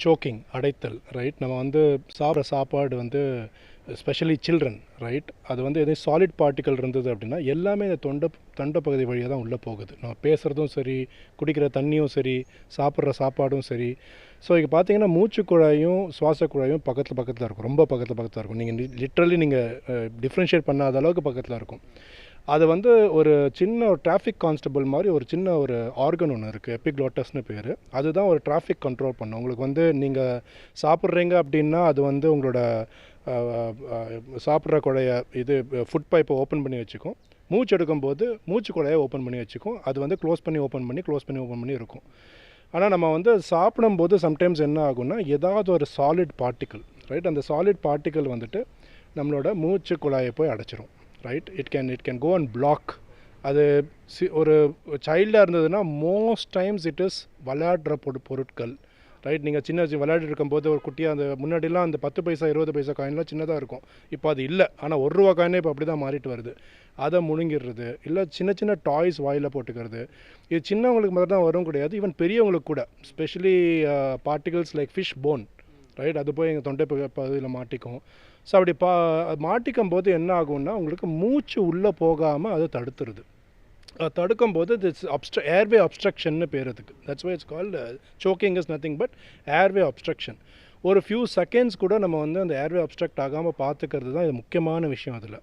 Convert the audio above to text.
Soaking அடைத்தல் right. நம்ம வந்து சாப்பிட்ற சாப்பாடு வந்து ஸ்பெஷலி சில்ட்ரன் ரைட், அது வந்து எதுவும் சாலிட் பார்ட்டிக்கல் இருந்தது அப்படின்னா எல்லாமே இந்த தொண்டை பகுதி வழியாக தான் உள்ளே போகுது. நம்ம பேசுகிறதும் சரி, குடிக்கிற தண்ணியும் சரி, சாப்பிட்ற சாப்பாடும் சரி. ஸோ இங்கே பார்த்தீங்கன்னா மூச்சு குழாயும் சுவாச குழாயும் பக்கத்தில் பக்கத்தில் இருக்கும், ரொம்ப பக்கத்தில் இருக்கும். நீங்கள் லிட்ரலி நீங்கள் டிஃப்ரென்ஷியேட் பண்ணாத அளவுக்கு பக்கத்தில் இருக்கும். அது வந்து ஒரு சின்ன ஒரு டிராஃபிக் கான்ஸ்டபிள் மாதிரி ஒரு சின்ன ஒரு ஆர்கன் ஒன்று இருக்குது, எபிக்ளோட்டஸ்னு பேர். அதுதான் ஒரு டிராஃபிக் கண்ட்ரோல் பண்ணும். உங்களுக்கு வந்து நீங்கள் சாப்பிட்றீங்க அப்படின்னா அது வந்து உங்களோட சாப்பிட்ற குழைய இது ஃபுட் பைப்பை ஓப்பன் பண்ணி வச்சுக்கும். மூச்சு எடுக்கும்போது மூச்சு குழையை ஓப்பன் பண்ணி வச்சுக்கும். அது வந்து க்ளோஸ் பண்ணி ஓப்பன் பண்ணி இருக்கும். ஆனால் நம்ம வந்து சாப்பிடும்போது சம்டைம்ஸ் என்ன ஆகும்னா ஏதாவது ஒரு சாலிட் பார்ட்டிக்கல் ரைட், அந்த சாலிட் பார்ட்டிக்கல் வந்துட்டு நம்மளோட மூச்சு குழாயை போய் அடைச்சிரும் right. It can go and block. அது ஒரு சைல்டாக இருந்ததுன்னா மோஸ்ட் டைம்ஸ் இட் இஸ் விளையாடுற பொருட்கள் ரைட். நீங்கள் சின்ன விளையாடிட்டு இருக்கும்போது ஒரு குட்டியாக அந்த முன்னாடிலாம் அந்த 10 பைசா 20 பைசா காயின்லாம் சின்னதாக இருக்கும், இப்போ அது இல்லை. ஆனால் 1 ரூபா காயினே இப்போ அப்படி தான் மாறிட்டு வருது. அதை முழுங்கிடுறது, இல்லை சின்ன சின்ன டாய்ஸ் வாயில் போட்டுக்கிறது. இது சின்னவங்களுக்கு மட்டும் தான் வரும் கிடையாது, ஈவன் பெரியவங்களுக்கு கூட. Specially particles like fish bone right, அது போய் எங்கள் தொண்டை பகுதியில் மாட்டிக்கும். ஸோ அப்படி மாட்டிக்கும் போது என்ன ஆகும்னா உங்களுக்கு மூச்சு உள்ளே போகாமல் அதை தடுத்துருது. தடுக்கும்போது திஸ் ஏர்வே அப்ஸ்ட்ரக்ஷன்னு பேர் அதுக்கு. That's why it's called choking is nothing but airway obstruction. ஒரு ஃபியூ செகண்ட்ஸ் கூட நம்ம வந்து அந்த ஏர்வே அப்ஸ்ட்ரக்ட் ஆகாமல் பார்த்துக்கிறது தான் இது முக்கியமான விஷயம் அதில்.